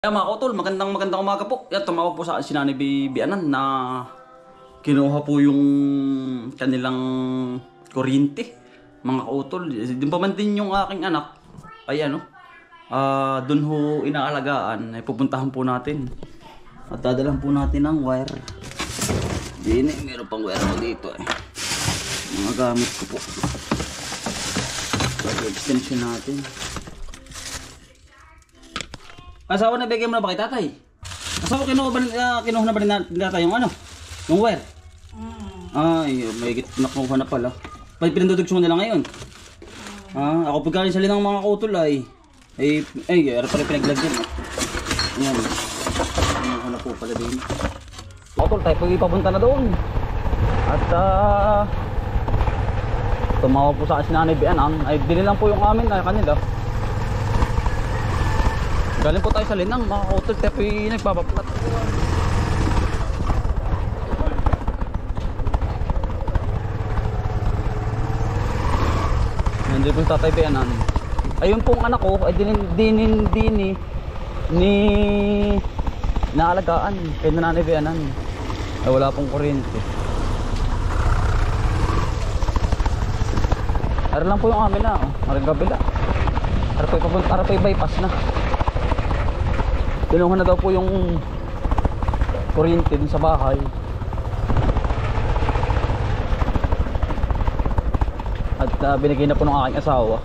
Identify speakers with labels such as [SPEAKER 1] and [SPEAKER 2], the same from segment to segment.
[SPEAKER 1] Mga kotol, magandang umaga po. Yan, tumawag po sa akin si Nanay Bianan na kinuha po yung kanilang kuryente. Mga kotol, din pa man din yung aking anak. Ay ano, dun ho inaalagaan. Ay pupuntahan po natin. At dadalan po natin ang wire. Dini, meron pang wire mo dito eh. Mga gamit ko po. Extension natin. Asawa na bigyan mo na ba kay tatay? Asawa kinuha na ba ni tatay yung ano? Yung wire? Ay, may nakuha na pala. Pinandudugso mo na lang ngayon? Ako pagkain sa linang mga kutol ay ano pala pinaglagyan. Ayan. Kinuha na po pala din. Kutol tayo pag ipapunta na doon. At tumawag po sa akin si Nanay Bianan. Ay dili lang po yung amin ay kanila. Galing po tayo sa linang, mga kutol, tayo nagpapaplat. Nandiyo po yung Tatay Bianan. Ayun pong anak ko, ay dini ni naalagaan kay Nanay Bianan. Ay wala pong kuryente. Ara lang po yung amin na, maring kabila. Ara po bypass na. Kinuha na daw po yung kuryente dun sa bahay. At binigay na po ng aking asawa.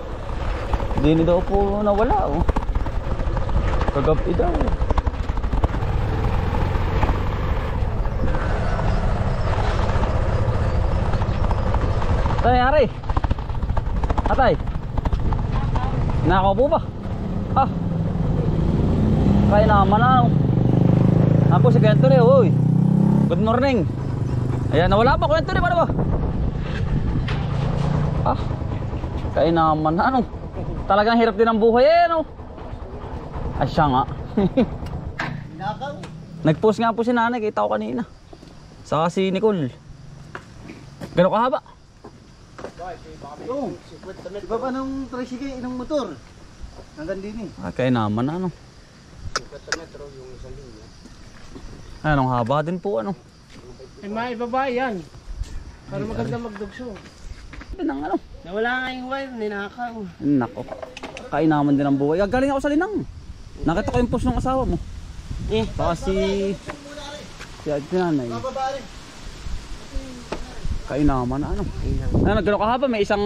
[SPEAKER 1] Hindi daw po nawala oh. Kagabi daw. Tay, Ari. Atay. Nakakaupo ba? Kaya naman ano. Ako si Anthony, uy. Good morning. Ayan, nawala pa ko Anthony, paano ba? Kaya naman ano. Talagang hirap din ang buhay eh, ano. Ay siya nga. Nag-post nga po si nanay, kita ko kanina. Saka si Nicole. Gano'n kahaba?
[SPEAKER 2] Oo. Iba pa ng tricycle, ng motor. Hanggang din eh.
[SPEAKER 1] Kaya naman ano. Anong haba din po ano.
[SPEAKER 3] Ay maibaba yan. Para maganda magdugso.
[SPEAKER 1] Linang ano.
[SPEAKER 3] Nawala nga yung wire, ninakaw.
[SPEAKER 1] Nako. Kain naman din ang buhay. Galing ako sa linang. Nakita ko yung post ng asawa mo. Baka si nanay. Kain naman ano. Nagano kahaba may isang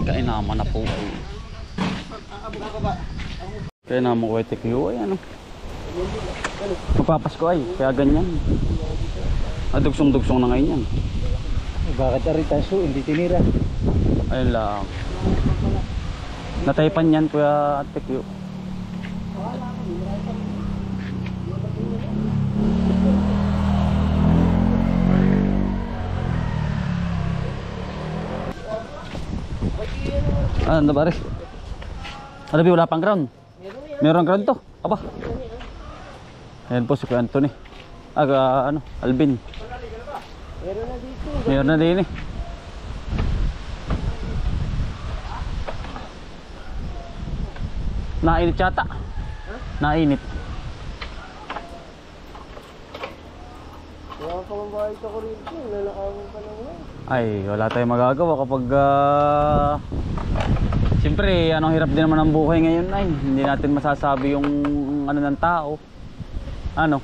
[SPEAKER 1] kain naman na po. Kaya naman ko ay tikiyo ay ano. Magpapasko ay, kaya ganyan. Dugsong-dugsong na ngayon yan.
[SPEAKER 2] Bakit aritaso, hindi tinira?
[SPEAKER 1] Ayun lang. Nataypan yan kuya tikiyo. Ano ba rin? Ano ba wala pang ground? Meron ground to? Aba. Ayan po si Kuya Anthony. Alvin. Meron na din eh. Nainit yata. Nainit.
[SPEAKER 3] Wala pa mang bahay sa kuryente, nanakawan pa lang yan.
[SPEAKER 1] Ay, wala tayong magagawa kapag siyempre, anong hirap din naman ang buhay ngayon ay hindi natin masasabi yung ano ng tao. Ano?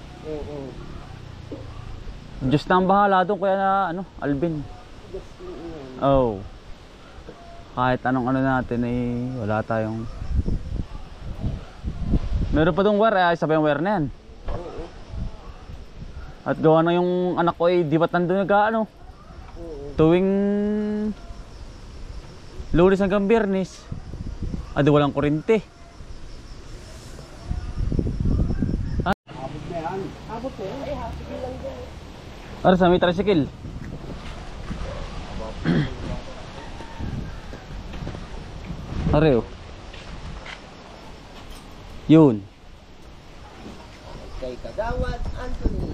[SPEAKER 1] Diyos na ang bahala doon kaya na ano, Alvin. Oh. Kahit anong ano natin ay wala tayong. Meron pa dong wire ay sabay yung wire na yan. At gawa na yung anak ko ay di ba't nandun nag-ano? Tuwing Lunes hanggang Biyernes. Walang kuryente.
[SPEAKER 2] Abot na yan.
[SPEAKER 3] Abot na yan, sige lang din.
[SPEAKER 1] Ano sa may tricycle? Areo. Yun.
[SPEAKER 3] Kay Kagawad Anthony.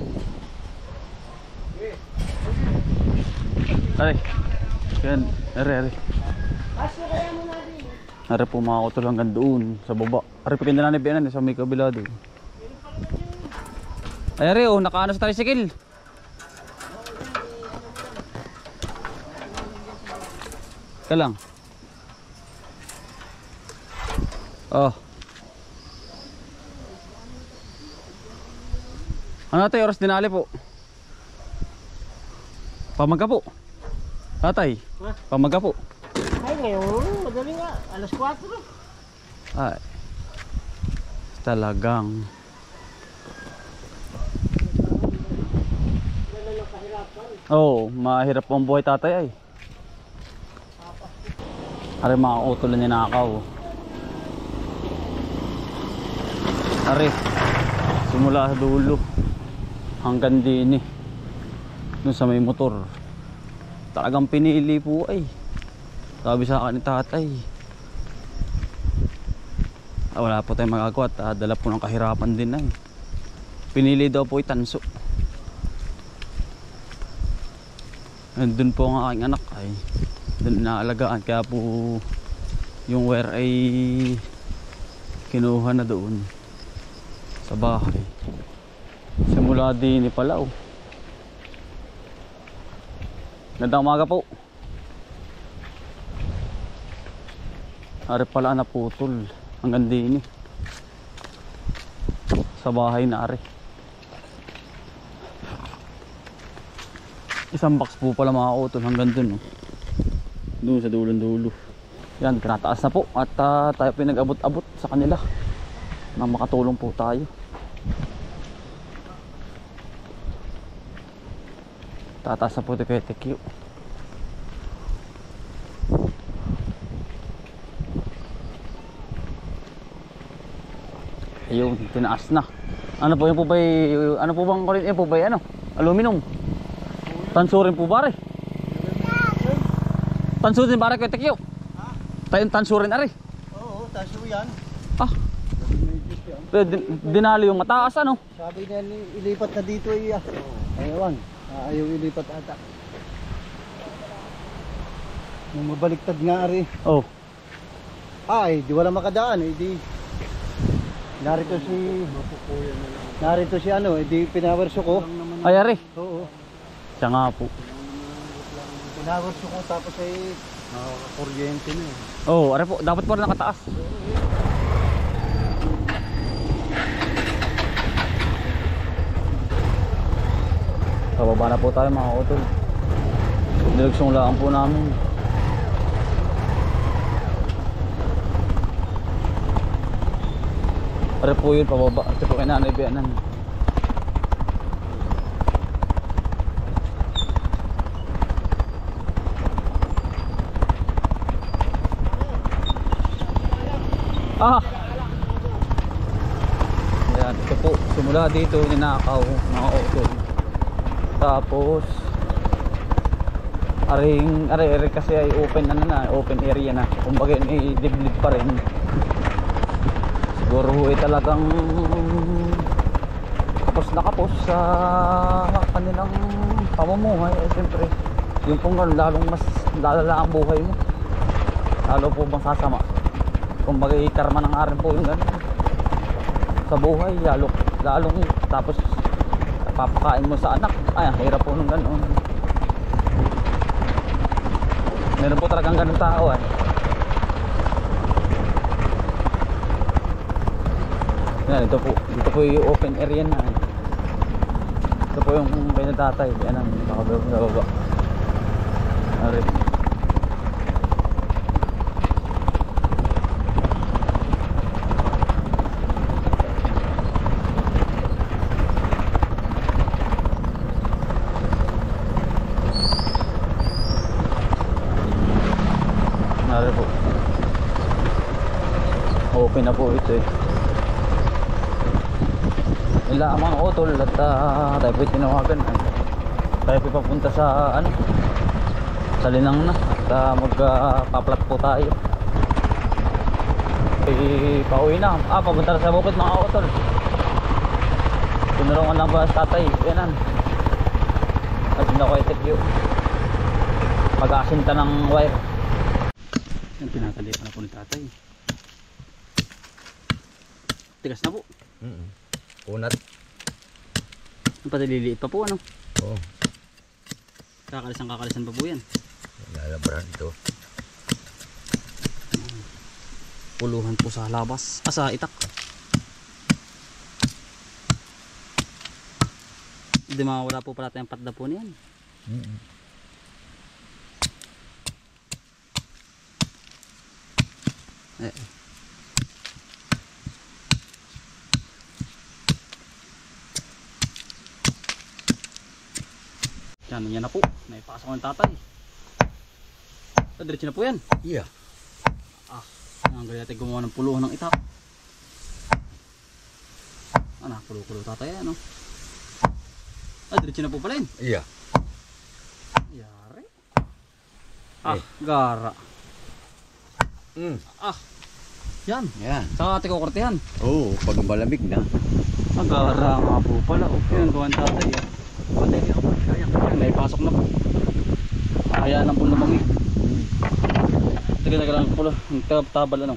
[SPEAKER 1] Are. Yan. Are.
[SPEAKER 3] Pasok kaya mo natin.
[SPEAKER 1] Ari po mga utol hanggang doon sa baba. Ari pa kinala ni Bianan sa may kabila doon. Ay ari oh, nakaano sa tricycle. Ka lang. Oh. Ano tayo oras dinali po? Pamaga po. Tatay.
[SPEAKER 3] Ha?
[SPEAKER 1] Pamaga po.
[SPEAKER 3] Ay, ngayon, madali nga. Alas 4.
[SPEAKER 1] Ay. Talagang. Oh, mahirap po ang buhay tatay ay. Ari mga utol na ninakaw. Ari. Simula sa dulo hanggang din dun sa may motor. Talagang pinili po ay. Sabi sa akin ni tatay, wala po tayong magagawa at dala po ng kahirapan din ay. Pinili daw po itanso. Doon po ang aking anak ay doon inaalagaan, kaya po yung wire ay kinuha na doon sa bahay. Simula din ni Palaw. Gandang umaga po. Ari pala naputol hanggang din sa bahay na ari. Isang box po pala mga utol hanggang dun. Doon sa dulong-dulo. Yan, tinataas na po at tayo pinag-abot-abot sa kanila na makatulong po tayo. Tataas na po ito kay TQ. Ayun, tinaas na. Ano po yung po ba ano po bang kulit po ba ano? Aluminum. Tansurin po ba rin? Tansurin ba rin kay TQ? Ha? Tansurin ari.
[SPEAKER 2] Oo, taso yan.
[SPEAKER 1] Ah. Dinali yung mataas ano?
[SPEAKER 2] Sabi niya ilipat na dito iya. Ayawan. Ayaw ilipat ata. Nung mabaliktad nga ari.
[SPEAKER 1] Oh.
[SPEAKER 2] Ay, di wala makadaan eh. Di narito si ano, di pinawerso ko.
[SPEAKER 1] Ay ari.
[SPEAKER 2] Oo.
[SPEAKER 1] Siya nga po.
[SPEAKER 2] Pinawerso ko tapos ay kuryente na eh.
[SPEAKER 1] Oh, ari po, dapat po rin nakataas. Pababa na po tayo mga utol. Dilugsong lang po namin. Ari po yun, pababa. Ito po kay Nanay Bianan. Ah! Ayan, ito po. Simula dito, ninakaw mga utol. Tapos ari kasi ay open ano na, open area na. Kumbaga ay diblid pa rin. Siguro ay talagang kapos na kapos sa kanilang pamumuhay. Eh, siyempre, yung pong lalong mas lalala ang buhay mo. Lalo po bang sasama. Kumbaga karma ng arin po yung ganun. Sa buhay, lalong tapos papakain mo sa anak. Ay, hirap po nung gano'n. Meron po talagang ganun tao ay. Yan, ito po yung open area na. Ito po yung pinatatay. Yan ang nakababa. Arit. Po. Open na po ito eh. Ila mga utol at tayo po tinawagan. Tayo po papunta sa ano, sa Linang na at magpaplat po tayo. Pauwi na. Papunta na sa bukid mga utol. Tinulungan lang ba sa tatay? Yanan. At hindi ako itikyo. Pag-asinta ng wire. Yan, tinatalipan na po ni tatay. Tigas na po.
[SPEAKER 4] Unat.
[SPEAKER 1] Yung pati liliit pa po ano.
[SPEAKER 4] Oo.
[SPEAKER 1] Kakalisan pa po yan.
[SPEAKER 4] Lalabaran ito.
[SPEAKER 1] Puluhan po sa labas. Sa itak. Hindi mawala po pala tayong patda po niyan. Yan na po. Naipasok ko ng tatay. Diretso na po yan.
[SPEAKER 4] Yeah.
[SPEAKER 1] Ang galing natin gumawa ng puluhan ng itak. Pulo-pulo tatay ano. Diretso na po pala yun.
[SPEAKER 4] Yeah.
[SPEAKER 1] Yari. Gara. Yan.
[SPEAKER 4] Yan.
[SPEAKER 1] Saka ate ko kortehan.
[SPEAKER 4] Oo, pag malamig na.
[SPEAKER 1] Gara nga po pala. Okay, ang gawan tatay. Naipasok na po. Kaya lang po lumamig. Taga-taga lang po lang. Tabal ano.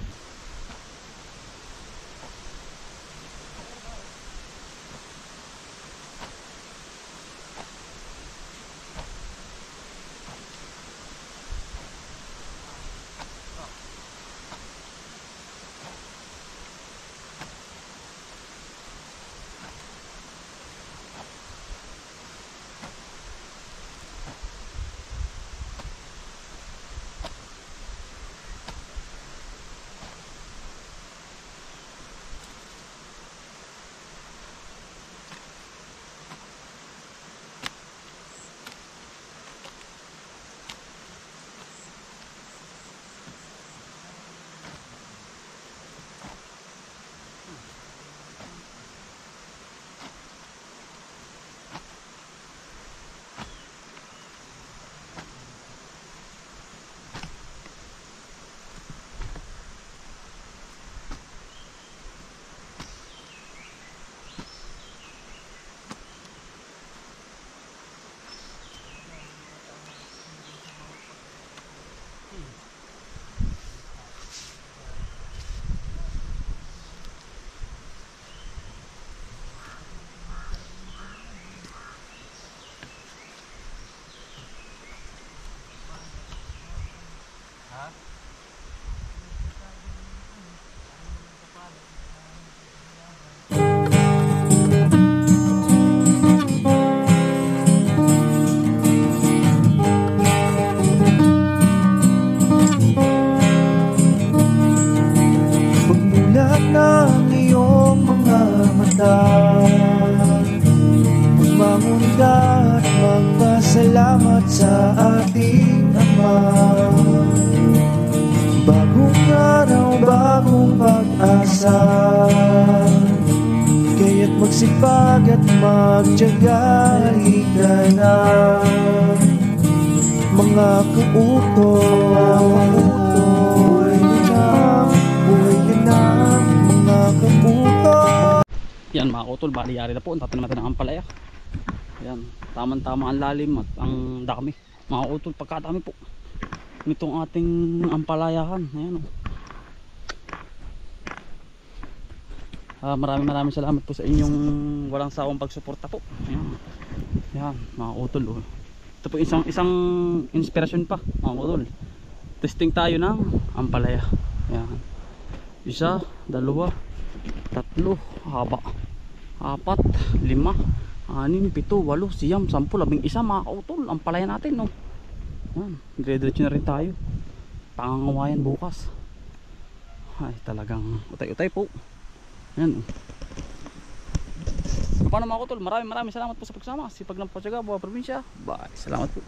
[SPEAKER 5] Magmamunda at magpasalamat sa ating Ama. Bagong araw, bagong pag-asa, kaya't magsipag at magtiyaga. Halika na, mga kautoy. Buhay ka na, mga kautoy.
[SPEAKER 1] Yan mga utol, bali yari na po. Tatanim natin ang ampalaya. Yan, tamang-tama ang lalim at ang dami. Mga utol, pagkadami po nitong ating ampalayahan. Ayan, maraming salamat po sa inyong walang sawang pagsuporta po. Ayan, yan mga utol. Ito po isang inspirasyon pa mga utol. Testing tayo ng ampalaya. Ayan, 1, 2, 3, haba, 4, 5, 6, 7, 8, 9, 10, 11, 11 mga kautol ang palaya natin, no. Dire-diretso na rin tayo, pangangawayan bukas. Ay talagang utay-utay po. Yan. Paano mga kautol, maraming salamat po sa pagsama. Sipag ng Pagtyaga, Buha Probinsya. Bye, salamat po.